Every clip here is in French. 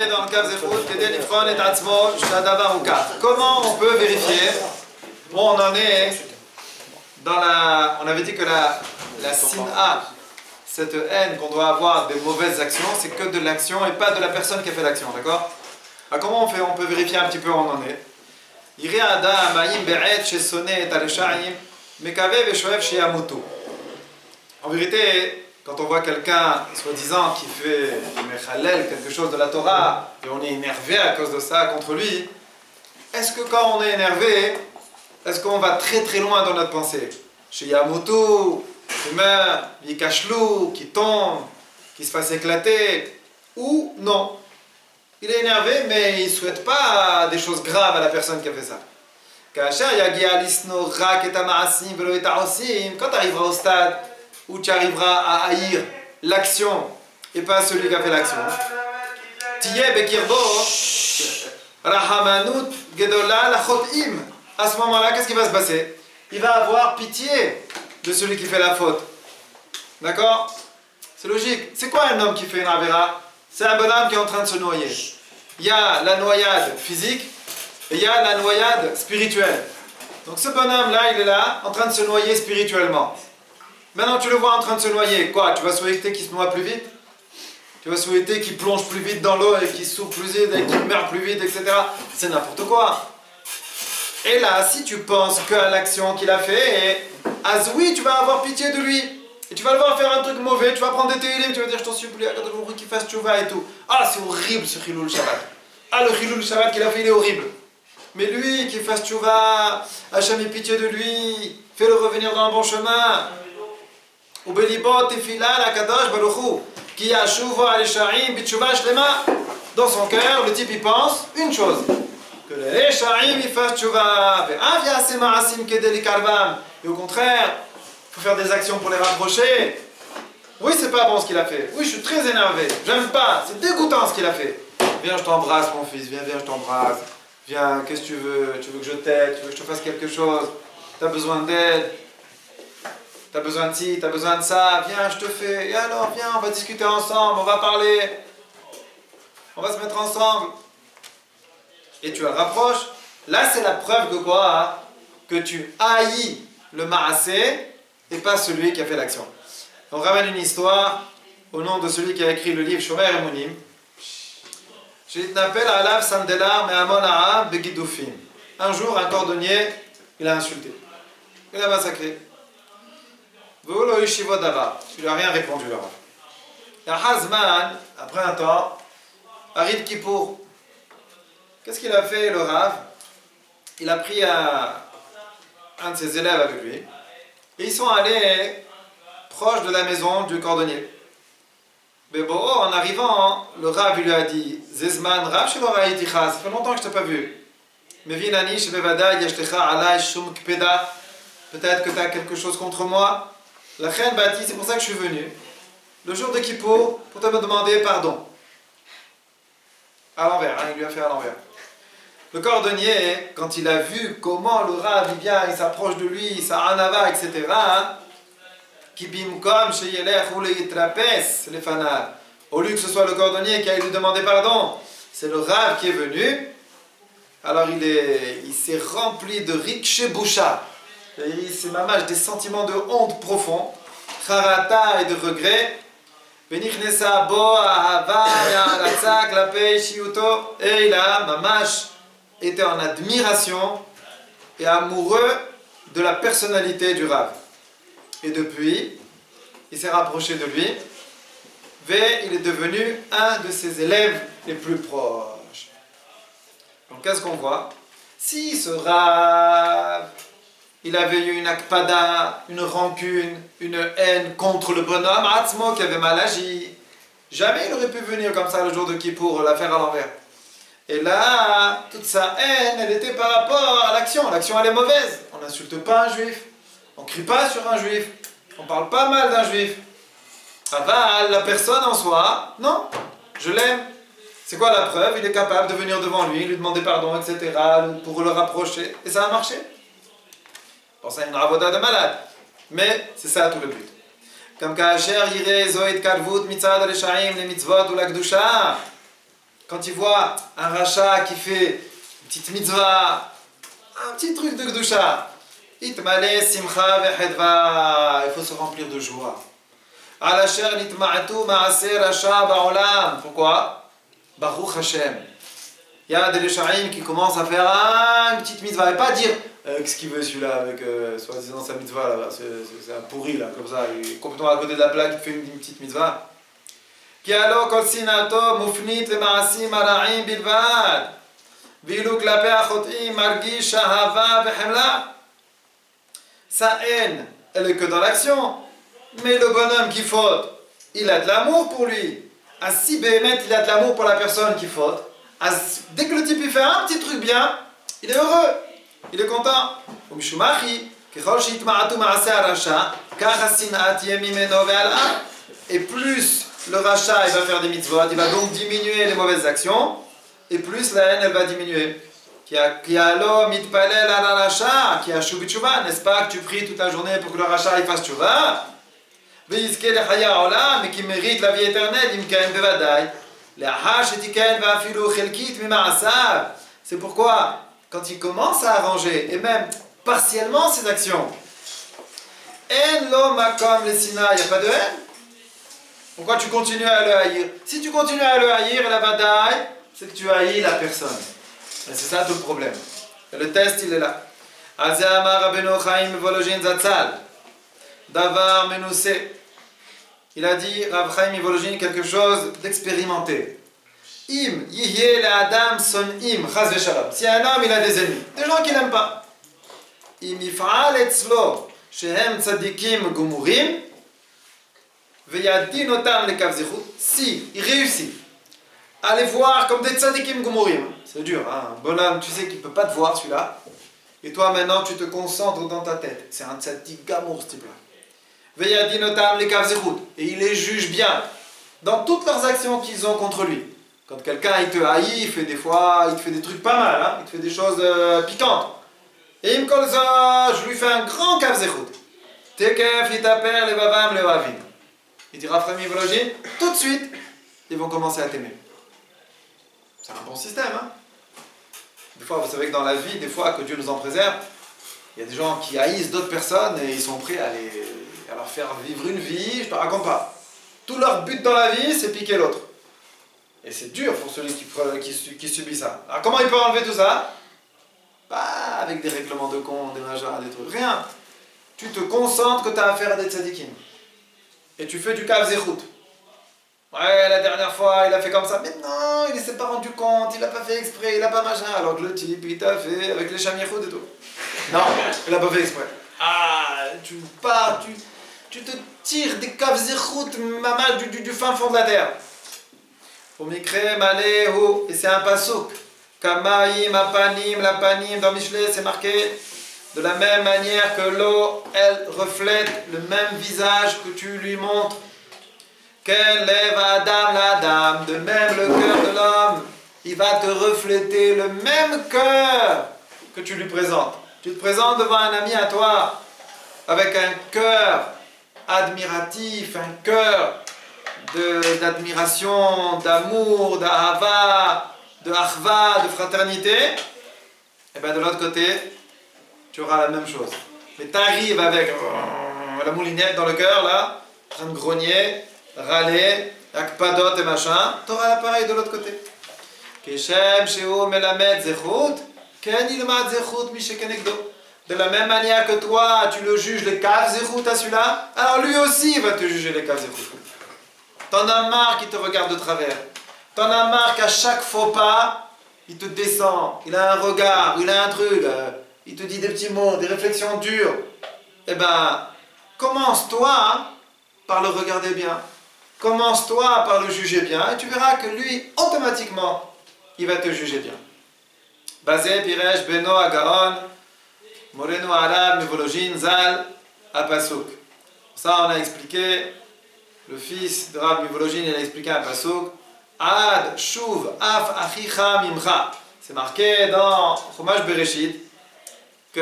Dans le cas comment on peut vérifier? Bon, on en est dans la... On avait dit que la sin'a, cette haine qu'on doit avoir des mauvaises actions, c'est que de l'action et pas de la personne qui a fait l'action, d'accord? Alors comment on fait? On peut vérifier un petit peu où on en est. En vérité, quand on voit quelqu'un, soi-disant, qui fait du mechalel, quelque chose de la Torah, et on est énervé à cause de ça contre lui, est-ce que quand on est énervé, est-ce qu'on va très très loin dans notre pensée? Chez Yamoto, qui meurt, Yikashlou, qui tombe, qui se fasse éclater, ou non? Il est énervé, mais il ne souhaite pas des choses graves à la personne qui a fait ça. Quand tu arriveras au stade où tu arriveras à haïr l'action et pas celui qui a fait l'action, à ce moment-là, qu'est-ce qui va se passer? Il va avoir pitié de celui qui fait la faute. D'accord? C'est logique. C'est quoi un homme qui fait une avéra? C'est un bonhomme qui est en train de se noyer. Il y a la noyade physique et il y a la noyade spirituelle. Donc ce bonhomme-là, il est là, en train de se noyer spirituellement. Maintenant, tu le vois en train de se noyer. Quoi? Tu vas souhaiter qu'il se noie plus vite? Tu vas souhaiter qu'il plonge plus vite dans l'eau et qu'il souffre plus vite et qu'il meurt plus vite, etc. C'est n'importe quoi. Et là, si tu penses qu'à l'action qu'il a fait, oui, tu vas avoir pitié de lui. Et tu vas le voir faire un truc mauvais, tu vas prendre des télim, tu vas dire je t'en supplie, qu'il fasse tchouva et tout. Ah, c'est horrible ce Chilul Shabbat. Ah, le Chilul Shabbat qu'il a fait, il est horrible. Mais lui, qu'il fasse tchouva, Hachem ait pitié de lui, fais-le revenir dans le bon chemin. Ubelibot tefila la kadosh baruchu, ki yashuva al-sha'im bitchouva shlema. Dans son cœur, le type il pense une chose, que les sha'im ils fassent tchouva, et au contraire, il faut faire des actions pour les rapprocher. Oui, c'est pas bon ce qu'il a fait. Oui, je suis très énervé. J'aime pas. C'est dégoûtant ce qu'il a fait. Viens, je t'embrasse, mon fils. Viens, je t'embrasse. Viens, qu'est-ce que tu veux? Tu veux que je t'aide? Tu veux que je te fasse quelque chose? T'as besoin d'aide? T'as besoin de ci? T'as besoin de ça? Viens, je te fais. Et alors, viens, on va discuter ensemble. On va parler. On va se mettre ensemble. Et tu le rapproches. Là, c'est la preuve de quoi? Hein? Que tu haïs le ma'asé et pas celui qui a fait l'action. On ramène une histoire au nom de celui qui a écrit le livre Shomer Emunim. Un jour, un cordonnier, il a insulté. Il a massacré. Il lui a rien répondu. Et Hazman, après un temps, arrive Kippour. Qu'est-ce qu'il a fait, le Rav? Il a pris un de ses élèves avec lui. Et ils sont allés proche de la maison du cordonnier. Mais bon, en arrivant, le Rav lui a dit Zezman Rav ça fait longtemps que je ne t'ai pas vu. Mais Vinani, peut-être que tu as quelque chose contre moi. La reine Bati, c'est pour ça que je suis venu. Le jour de Kippour, pour te demander pardon. À l'envers, hein, il lui a fait à l'envers. Le cordonnier, quand il a vu comment le Rav il vient, il s'approche de lui, ça anava, etc. Au lieu que ce soit le cordonnier qui aille lui demander pardon, c'est le Rav qui est venu. Alors il s'est rempli de rikshebusha. C'est mamage des sentiments de honte profond, charata et de regret. Et il a mamash était en admiration et amoureux de la personnalité du Rav. Et depuis, il s'est rapproché de lui, et il est devenu un de ses élèves les plus proches. Donc qu'est-ce qu'on voit? Si ce Rav, il avait eu une akpada, une rancune, une haine contre le bonhomme, Atzmo qui avait mal agi, jamais il aurait pu venir comme ça le jour de Kippour, la faire à l'envers. Et là, toute sa haine, elle était par rapport à l'action. L'action, elle est mauvaise. On n'insulte pas un juif. On ne crie pas sur un juif. On ne parle pas mal d'un juif. Aval, la personne en soi, non, je l'aime. C'est quoi la preuve? Il est capable de venir devant lui, lui demander pardon, etc., pour le rapprocher. Et ça a marché. Bon, c'est une ravoda de malade. Mais c'est ça tout le but. Comme Kacher, Yire, Zoïd, Karvut, Mitzad, Reshaim, les mitzvot ou la Gdusha. quand il voit un rachat qui fait une petite mitzvah, un petit truc de Gdusha, Itmale simcha vechedva, il faut se remplir de joie. Alasher nitma'atu ma'aseh rasha ba'olam. Pourquoi? Baruch Hashem. Il y a des Leshaïm qui commencent à faire une petite mitzvah et pas dire qu'est-ce qu'il veut celui-là avec soi-disant sa mitzvah là, c'est un pourri là, comme ça, il est complètement à côté de la plaque, il fait une petite mitzvah. Ki alo kol sinato mufnit lema'asim ara'im bilvad. Vilu klape achotim margish ahava vechemla. Sa haine, elle est que dans l'action. Mais le bonhomme qui faute, il a de l'amour pour lui. Si Béhémet, il a de l'amour pour la personne qui faute. Dès que le type il fait un petit truc bien, il est heureux, il est content. Et plus le rachat il va faire des mitzvot, il va donc diminuer les mauvaises actions, et plus la haine elle va diminuer. Qui a n'est-ce pas que tu pries toute la journée pour que le rachat il fasse tchouva? Mais qui mérite la vie éternelle, c'est pourquoi, quand il commence à arranger, et même partiellement ses actions, il n'y a pas de haine. Pourquoi tu continues à le haïr? Si tu continues à le haïr, la badaï, c'est que tu haïs la personne. Et c'est ça tout le problème. Et le test, il est là. Davar Menoussé. Il a dit, Rav Chaim Mivolojin, quelque chose d'expérimenté. Im, yihye la adam son im, chas v'shalom. Si un homme, il a des ennemis, des gens qu'il n'aime pas. Im yif'al etzlo, shehem tzadikim gumurim, ve'yadin otam lekav zichut. Si, il réussit à les voir comme des tzadikim gumurim. C'est dur, hein. Un bonhomme, tu sais qu'il ne peut pas te voir celui-là. Et toi, maintenant, tu te concentres dans ta tête. C'est un tzadik gamour, ce type-là. Et il les juge bien dans toutes leurs actions qu'ils ont contre lui. Quand quelqu'un il te haït, il te fait des trucs pas mal, hein, il te fait des choses piquantes. Et il me colle ça, je lui fais un grand kavzechut. Tekef, itaper, le bavam, le wavin. Il dira Frami Vologin, tout de suite, ils vont commencer à t'aimer. C'est un bon système, hein. Des fois, vous savez que dans la vie, des fois, que Dieu nous en préserve, il y a des gens qui haïssent d'autres personnes et ils sont prêts à leur faire vivre une vie, je te raconte pas. Tout leur but dans la vie, c'est piquer l'autre. Et c'est dur pour celui qui subit ça. Alors comment il peut enlever tout ça? Pas avec des règlements de compte, des machins, des trucs. Rien. Tu te concentres que tu as affaire à des tzadikim. Et tu fais du kavzechut. Ouais, la dernière fois, il a fait comme ça. Mais non, il ne s'est pas rendu compte, il n'a pas fait exprès, il n'a pas machin. Alors que le type, il t'a fait avec les chamichoud et tout. Non, il n'a pas fait exprès. Ah, tu pars, tu te tires des kavzechut, maman, du fin fond de la terre. Omikre malého, et c'est un pasouk. Kamaïm, apanim, lapanim, dans Michelet, c'est marqué de la même manière que l'eau, elle reflète le même visage que tu lui montres. Quel lève Adam la dame, de même le cœur de l'homme, il va te refléter le même cœur que tu lui présentes. Tu te présentes devant un ami à toi avec un cœur admiratif, un cœur d'admiration, d'amour, d'ahava, de achva, de fraternité. Et bien de l'autre côté, tu auras la même chose. Mais tu arrives avec la moulinette dans le cœur, là, en train de grogner, râler, akpadot et machin, tu auras l'appareil de l'autre côté. Keshem sheo melamed zechut, ken ilmad zechut mishekenegdo. De la même manière que toi, tu le juges les kav zechut à celui-là, alors lui aussi va te juger les kav zechut. T'en as marre qu'il te regarde de travers. T'en as marre qu'à chaque faux pas, il te descend, il a un regard, il a un truc, il te dit des petits mots, des réflexions dures. Eh ben, commence-toi par le regarder bien. Commence-toi par le juger bien et tu verras que lui, automatiquement, il va te juger bien. Basé, Piresh, Beno, Agaon, Moreno, Arab, Mivolojin, Zal, Apasuk. Ça, on a expliqué. Le fils de Rav Mivolojin, il a expliqué un pasuk. Ad, Shuv, Af, Achicha, Mimcha. C'est marqué dans Chumash Bereshit que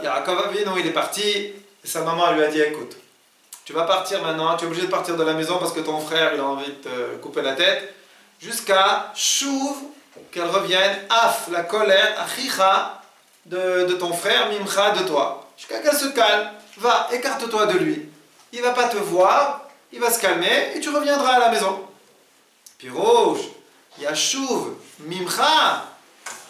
Yaakov Avinu, il est parti et sa maman lui a dit écoute, tu vas partir maintenant, tu es obligé de partir de la maison parce que ton frère il a envie de te couper la tête. jusqu'à Shuv, qu'elle revienne, Af, la colère, Achicha, de ton frère, Mimcha, de toi. Jusqu'à qu'elle se calme. Va, écarte-toi de lui. Il ne va pas te voir, il va se calmer et tu reviendras à la maison. Pirouche, il y a Shuv, Mimcha.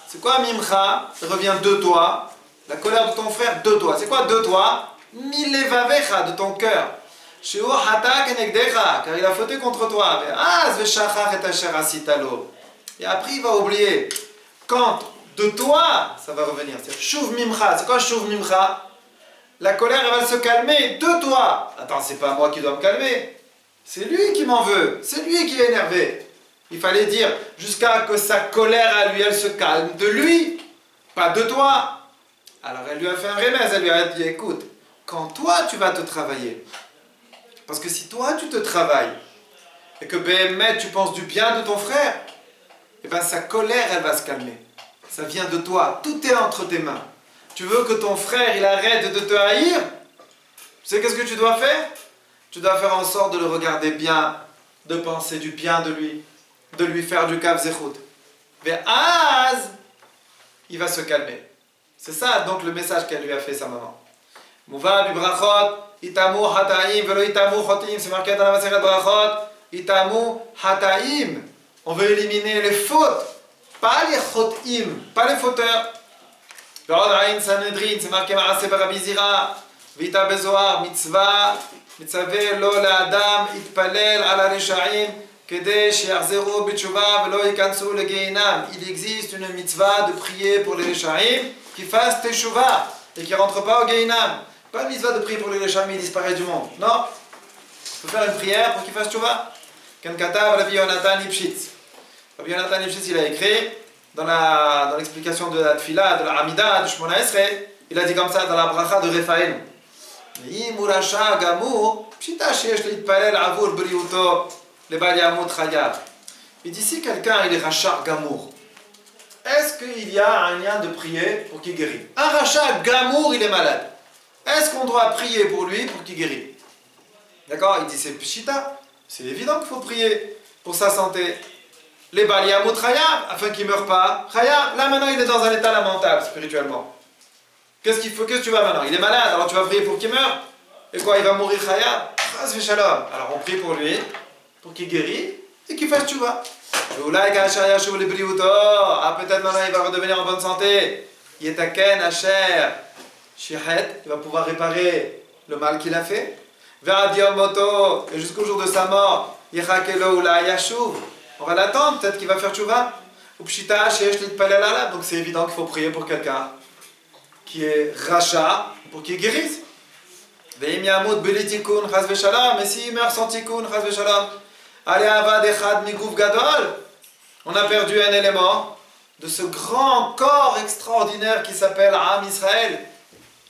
C'est quoi Mimcha? Il revient de toi. La colère de ton frère, de toi. C'est quoi de toi? Milevavecha, de ton cœur. Sheu hata kenegdecha, car il a fauté contre toi. Et après il va oublier. Quand de toi, ça va revenir. C'est Shuv Mimcha. C'est quoi Shuv Mimcha? La colère, elle va se calmer de toi. Attends, c'est pas moi qui dois me calmer. C'est lui qui m'en veut. C'est lui qui est énervé. Il fallait dire jusqu'à que sa colère à lui, elle se calme de lui, pas de toi. Alors elle lui a fait un remède. Elle lui a dit, écoute, quand toi tu vas te travailler, parce que si toi tu te travailles et que BMF tu penses du bien de ton frère, et bien sa colère elle va se calmer. Ça vient de toi. Tout est entre tes mains. Tu veux que ton frère il arrête de te haïr? Tu sais qu'est-ce que tu dois faire? Tu dois faire en sorte de le regarder bien, de penser du bien de lui faire du kav zechut. Mais Az, il va se calmer. C'est ça donc le message qu'elle lui a fait sa maman. Mouva bi brachot, itamu hataim velo itamu chotim. C'est marqué dans la Masechet Brachot, itamu hataim. On veut éliminer les fautes, pas les chotim, pas les fauteurs. C'est marqué Maaseh Rabbi Zira, Vita Bezoar, mitzvah, mitzvah lo l'adam, itpalel ala reshaim, kedei shiachzeru b'tshuva velo yikansu legeinam. Il existe une mitzvah de prier pour les reshaim qui fassent teshuva et qui ne rentrent pas au geinam. Pas une mitzvah de prier pour les reshaim, ils disparaissent du monde. Non, il faut faire une prière pour qu'ils fassent teshuva. Ken katav Rabbi Yonatan Lipshitz. Rabbi Yonatan Lipshitz, il a écrit dans l'explication de la Tfila, de la Hamida, de Shmona Esrei, il a dit comme ça dans la bracha de Rephaim. Il dit si quelqu'un il est rachat gamour, est-ce qu'il y a un lien de prier pour qu'il guérisse? Un rachat gamour il est malade. Est-ce qu'on doit prier pour lui pour qu'il guérisse? D'accord? Il dit c'est pshita, c'est évident qu'il faut prier pour sa santé. Les Baliamut Chayab, afin qu'il ne meure pas. Chayab, là maintenant il est dans un état lamentable spirituellement. Qu'est-ce qu'il faut? Qu'est-ce que tu vas maintenant? Il est malade, alors tu vas prier pour qu'il meure? Et quoi, il va mourir Chayab? Chas v'shalom. Alors on prie pour lui, pour qu'il guérisse et qu'il fasse tchouva. Ah, peut-être maintenant il va redevenir en bonne santé. Yetaken Asher Shihet, il va pouvoir réparer le mal qu'il a fait. Ve'adiom Moto, et jusqu'au jour de sa mort, Yechakelo Ula Yashuv. On va l'attendre, peut-être qu'il va faire tchouva. Donc c'est évident qu'il faut prier pour quelqu'un qui est rachat, pour qu'il guérisse. Mais s'il meurt sans tikkun, on a perdu un élément de ce grand corps extraordinaire qui s'appelle Am Israël.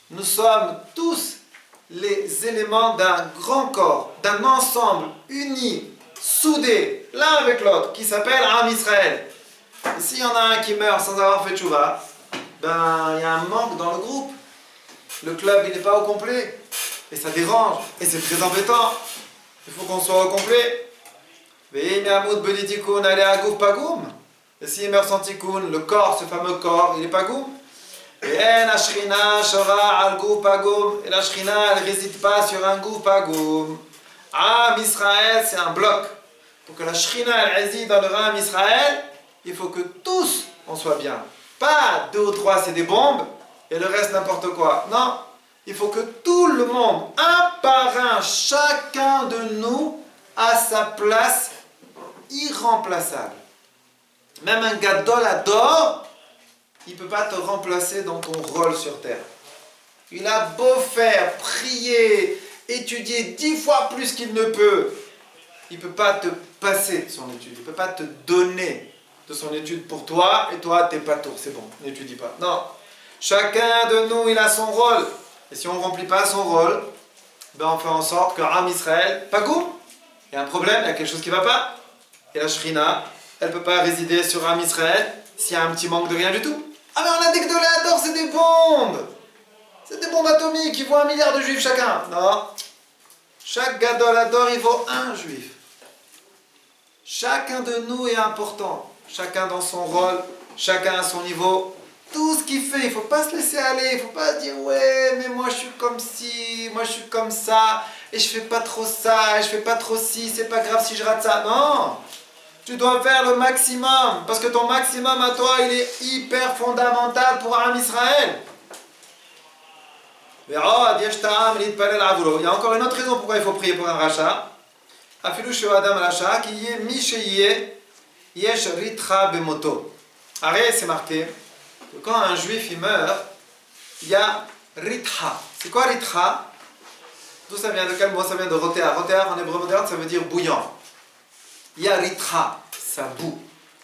Nous sommes tous les éléments d'un grand corps, d'un ensemble uni, soudé l'un avec l'autre, qui s'appelle Am Israël. Et s'il y en a un qui meurt sans avoir fait tchouva, ben il y a un manque dans le groupe. Le club il n'est pas au complet. Et ça dérange. Et c'est très embêtant. Il faut qu'on soit au complet. Et s'il meurt sans tikkun, le corps, ce fameux corps, il est pagoum. Et la shrina elle ne réside pas sur un gouf pagoum. Am Israël, c'est un bloc. Pour que la shrina elle réside dans le Am Israël, il faut que tous on soit bien. Pas 2 ou 3 c'est des bombes et le reste n'importe quoi. Non, il faut que tout le monde, un par un, chacun de nous a sa place irremplaçable. Même un gadol adore, il ne peut pas te remplacer dans ton rôle sur terre. Il a beau faire, prier, étudier 10 fois plus qu'il ne peut, il ne peut pas te passer de son étude, il ne peut pas te donner de son étude pour toi, et toi, t'es pas tour, c'est bon, n'étudie pas. Non, chacun de nous, il a son rôle. Et si on ne remplit pas son rôle, ben on fait en sorte que Am Israël, pas goût. Il y a un problème, il y a quelque chose qui ne va pas. Et la Shrina, elle ne peut pas résider sur Am Israël s'il y a un petit manque de rien du tout. Ah mais on a des gdoléadors, c'est des bombes. C'est des bombes atomiques, il faut 1 milliard de juifs chacun. Non. Chaque gadolador, il vaut un juif. Chacun de nous est important. Chacun dans son rôle, chacun à son niveau. Tout ce qu'il fait, il ne faut pas se laisser aller. Il ne faut pas se dire ouais, mais moi je suis comme ci, moi je suis comme ça, et je fais pas trop ça, et je fais pas trop ci, c'est pas grave si je rate ça. Non! Tu dois faire le maximum, parce que ton maximum à toi, il est hyper fondamental pour Am Israël. Il y a encore une autre raison pourquoi il faut prier pour un rachat. Afilou chez Adam rachat, qui est Misheye Yesh Ritra Bemoto. Arrête, c'est marqué que quand un juif il meurt, il y a Ritra. C'est quoi Ritra? D'où ça vient? De quel mot ça vient? De rotéar. Rotéar en hébreu moderne, ça veut dire bouillant. Il y a Ritra, ça boue.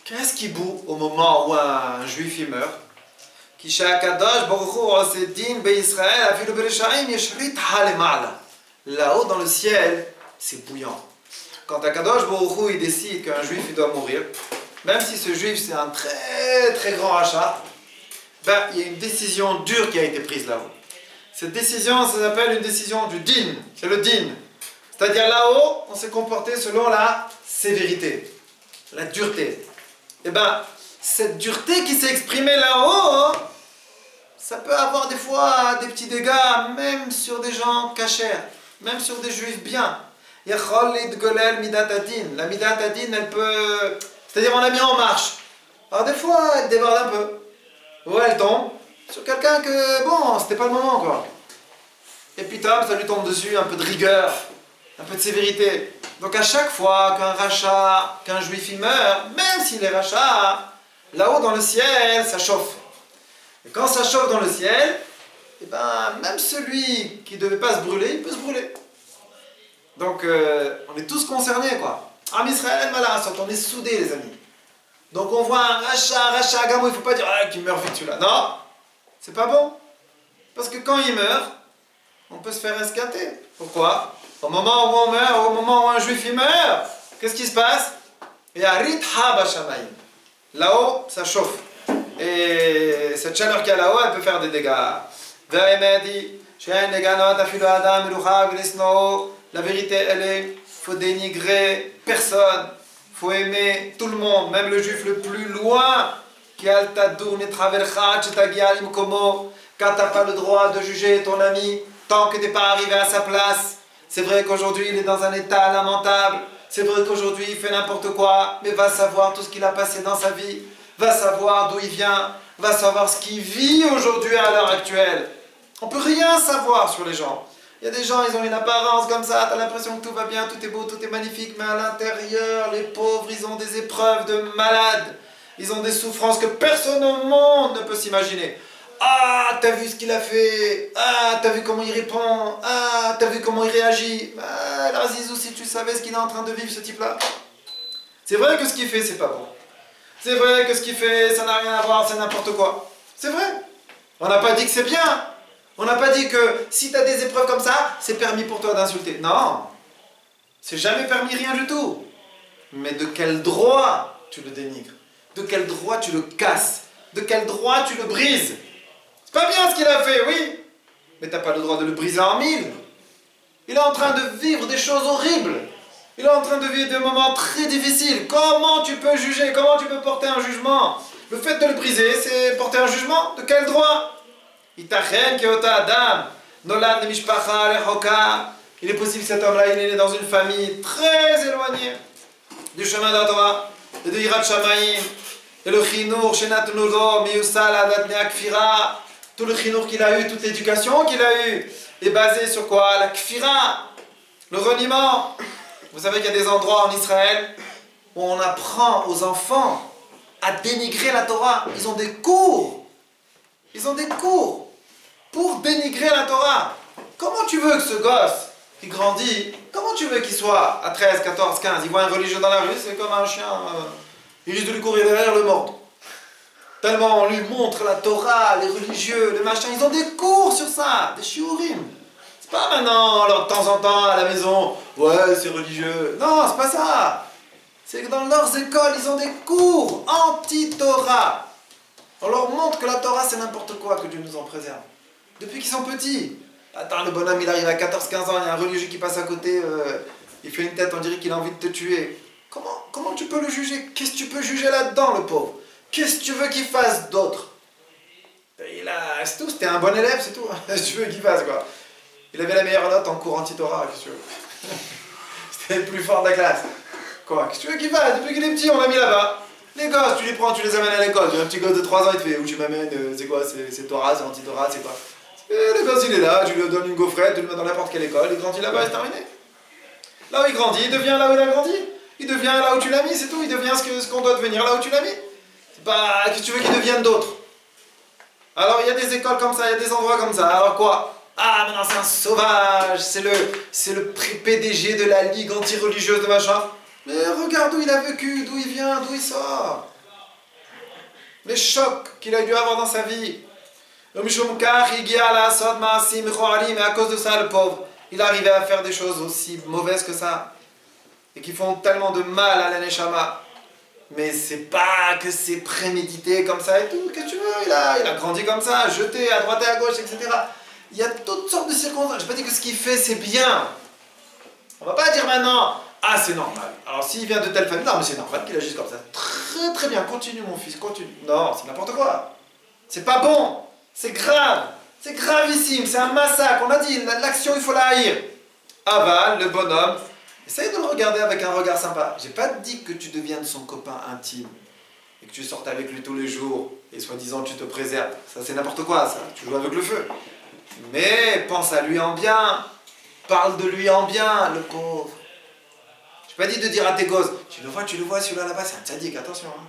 Qu'est-ce qui boue au moment où un juif il meurt? Là-haut dans le ciel, c'est bouillant. Quand Akadosh Baruch Hu il décide qu'un juif il doit mourir, même si ce juif c'est un très très grand rachat, ben, il y a une décision dure qui a été prise là-haut. Cette décision, ça s'appelle une décision du din. C'est le din. C'est-à-dire là-haut, on s'est comporté selon la sévérité, la dureté. Et bien, cette dureté qui s'est exprimée là-haut, ça peut avoir des fois des petits dégâts, même sur des gens cachers, même sur des juifs bien. Yachol golel midat adin. La midat adin, elle peut... C'est-à-dire, on l'a mis en marche. Alors des fois, elle déborde un peu. Ou elle tombe sur quelqu'un que, bon, c'était pas le moment, quoi. Et puis, ça lui tombe dessus, un peu de rigueur, un peu de sévérité. Donc à chaque fois qu'un rachat, qu'un juif il meurt, même s'il est rachat, là-haut dans le ciel, ça chauffe. Et quand ça chauffe dans le ciel, et ben, même celui qui ne devait pas se brûler, il peut se brûler. Donc on est tous concernés, quoi. Am Israël, on est soudés, les amis. Donc on voit un rachat, gamou, il ne faut pas dire qu'il meurt vite celui-là. Non, c'est pas bon. Parce que quand il meurt, on peut se faire escater. Pourquoi? Au moment où on meurt, au moment où un juif il meurt, qu'est-ce qui se passe? Il y a Ritha Bashamayim. Là-haut, ça chauffe. Et cette chaleur qu'il y a là-haut, elle peut faire des dégâts. La vérité, elle est, faut dénigrer personne. Faut aimer tout le monde, même le juif le plus loin. Car t'as pas le droit de juger ton ami tant que t'es pas arrivé à sa place. C'est vrai qu'aujourd'hui il est dans un état lamentable. C'est vrai qu'aujourd'hui il fait n'importe quoi. Mais va savoir tout ce qu'il a passé dans sa vie. Va savoir d'où il vient. Va savoir ce qu'il vit aujourd'hui à l'heure actuelle. On peut rien savoir sur les gens. Il y a des gens, ils ont une apparence comme ça, tu as l'impression que tout va bien, tout est beau, tout est magnifique, mais à l'intérieur, les pauvres, ils ont des épreuves de malades. Ils ont des souffrances que personne au monde ne peut s'imaginer. Ah, t'as vu ce qu'il a fait? Ah, t'as vu comment il répond? Ah, t'as vu comment il réagit? Ah, alors Zizou, si tu savais ce qu'il est en train de vivre, ce type-là. C'est vrai que ce qu'il fait, c'est pas bon. C'est vrai que ce qu'il fait, ça n'a rien à voir, c'est n'importe quoi. C'est vrai. On n'a pas dit que c'est bien. On n'a pas dit que si tu as des épreuves comme ça, c'est permis pour toi d'insulter. Non, c'est jamais permis, rien du tout. Mais de quel droit tu le dénigres? De quel droit tu le casses? De quel droit tu le brises? C'est pas bien ce qu'il a fait, oui, mais t'as pas le droit de le briser en mille. Il est en train de vivre des choses horribles. Il est en train de vivre des moments très difficiles. Comment tu peux juger? Comment tu peux porter un jugement? Le fait de le briser, c'est porter un jugement? De quel droit? Il est possible que cet homme-là, il est né dans une famille très éloignée du chemin de la Torah et de Yirat Shamayim. Et le chinour, Shenatnulo, Miyusal, Adat Neakfira, tout le chinour qu'il a eu, toute l'éducation qu'il a eue, est basée sur quoi? La kfira, le reniement. Vous savez qu'il y a des endroits en Israël où on apprend aux enfants à dénigrer la Torah. Ils ont des cours. Ils ont des cours pour dénigrer la Torah. Comment tu veux que ce gosse qui grandit, comment tu veux qu'il soit à 13, 14, 15, il voit un religieux dans la rue, c'est comme un chien, il risque de lui courir derrière le mordre. Tellement on lui montre la Torah, les religieux, les machins, ils ont des cours sur ça, des shiurim. C'est pas maintenant, alors de temps en temps à la maison, ouais c'est religieux. Non, c'est pas ça. C'est que dans leurs écoles, ils ont des cours anti-Torah. On leur montre que la Torah c'est n'importe quoi, que Dieu nous en préserve. Depuis qu'ils sont petits. Attends, le bonhomme il arrive à 14-15 ans, il y a un religieux qui passe à côté, il fait une tête, on dirait qu'il a envie de te tuer. Comment tu peux le juger? Qu'est-ce que tu peux juger là-dedans, le pauvre? Qu'est-ce que tu veux qu'il fasse d'autre? C'est tout, c'était un bon élève, c'est tout. Qu'est-ce que tu veux qu'il fasse, quoi? Il avait la meilleure note en cours anti-Torah, qu'est-ce que tu veux? C'était le plus fort de la classe. Quoi? Qu'est-ce que tu veux qu'il fasse? Depuis qu'il est petit, on l'a mis là-bas. Les gosses, tu les prends, tu les amènes à l'école. Tu as un petit gosse de 3 ans, il te fait où tu m'amènes? C'est quoi? C'est Torah, c'est anti-Torah, c'est quoi? Et le gosse, il est là, tu lui donnes une gaufrette, tu le mets dans n'importe quelle école, il grandit là-bas, c'est terminé. Là où il grandit, il devient là où il a grandi. Il devient là où tu l'as mis, c'est tout. Il devient ce qu'on doit devenir là où tu l'as mis. C'est pas... Qu'est-ce que tu veux qu'il devienne d'autre? Alors il y a des écoles comme ça, il y a des endroits comme ça. Alors quoi? Ah, maintenant c'est un sauvage, c'est le PDG de la Ligue anti-religieuse de machin. Mais regarde où il a vécu, d'où il vient, d'où il sort. Les chocs qu'il a dû avoir dans sa vie. Le Mishomkar, mais à cause de ça, le pauvre, il arrivait à faire des choses aussi mauvaises que ça. Et qui font tellement de mal à la Neshama. Mais c'est pas que c'est prémédité comme ça et tout. Qu'est-ce que tu veux? Il a grandi comme ça, jeté à droite et à gauche, etc. Il y a toutes sortes de circonstances. Je n'ai pas dit que ce qu'il fait, c'est bien. On va pas dire maintenant, ah, c'est normal. Alors, s'il vient de telle famille, non, mais c'est normal qu'il agisse comme ça. Très, très bien. Continue, mon fils, continue. Non, c'est n'importe quoi. C'est pas bon. C'est grave. C'est gravissime. C'est un massacre. On a dit, l'action, il faut la haïr. Aval, le bonhomme, essaye de le regarder avec un regard sympa. J'ai pas dit que tu deviennes son copain intime et que tu sortes avec lui tous les jours et soi-disant tu te préserves. Ça c'est n'importe quoi, ça. Tu joues avec le feu. Mais pense à lui en bien. Parle de lui en bien, le pauvre. J'ai pas dit de dire à tes gosses, tu le vois celui-là là-bas, c'est un tzaddik, attention. Hein.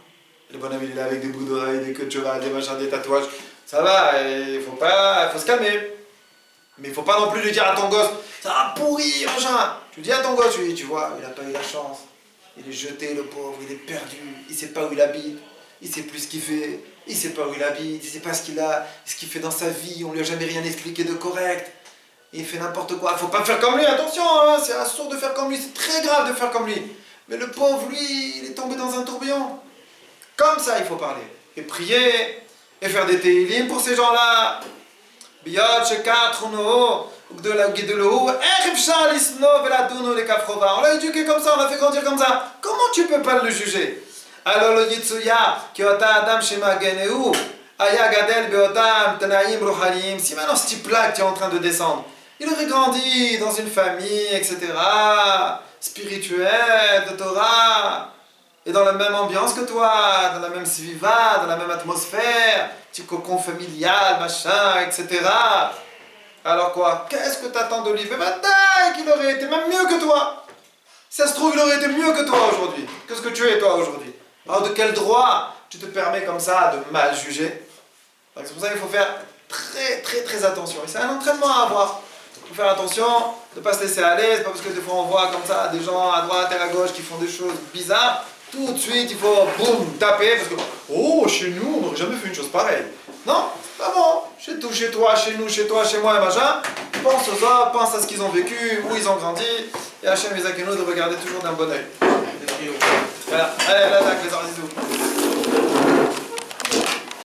Le bonhomme il est là avec des bouts d'oreilles, des queues de cheval, des machins, des tatouages. Ça va, il faut se calmer. Mais il faut pas non plus lui dire à ton gosse, ça va pourri, machin. Tu dis à ton gosse, oui, tu vois, il a pas eu la chance. Il est jeté, le pauvre, il est perdu. Il sait pas où il habite. Il sait plus ce qu'il fait. Il sait pas où il habite. Il sait pas ce qu'il fait dans sa vie. On lui a jamais rien expliqué de correct. Il fait n'importe quoi. Faut pas faire comme lui, attention, hein, c'est assourd de faire comme lui. C'est très grave de faire comme lui. Mais le pauvre, lui, il est tombé dans un tourbillon. Comme ça, il faut parler. Et prier. Et faire des télim pour ces gens-là. On l'a éduqué comme ça, on l'a fait grandir comme ça. Comment tu peux pas le juger? Alors le Yitsuya, si maintenant ce type-là que tu es en train de descendre, il aurait grandi dans une famille, etc., spirituelle, de Torah, et dans la même ambiance que toi, dans la même sviva, dans la même atmosphère, petit cocon familial, machin, etc. Alors quoi? Qu'est-ce que t'attends de lui? Mais maintenant qu'il aurait été même mieux que toi. Si ça se trouve, il aurait été mieux que toi aujourd'hui. Qu'est-ce que tu es toi aujourd'hui? Alors de quel droit tu te permets comme ça de mal juger? C'est pour ça qu'il faut faire très très très attention. Et c'est un entraînement à avoir. Il faut faire attention, de ne pas se laisser aller. C'est pas parce que des fois on voit comme ça des gens à droite et à gauche qui font des choses bizarres. Tout de suite, il faut boum, taper parce que oh, chez nous, on n'aurait jamais fait une chose pareille. Non, c'est pas bon. Chez toi, chez nous, chez toi, chez moi et machin. Pense aux autres, pense à ce qu'ils ont vécu, où ils ont grandi. Et Hachem Mizakeno de regarder toujours d'un bon oeil. Voilà, allez, là, les Arzizou.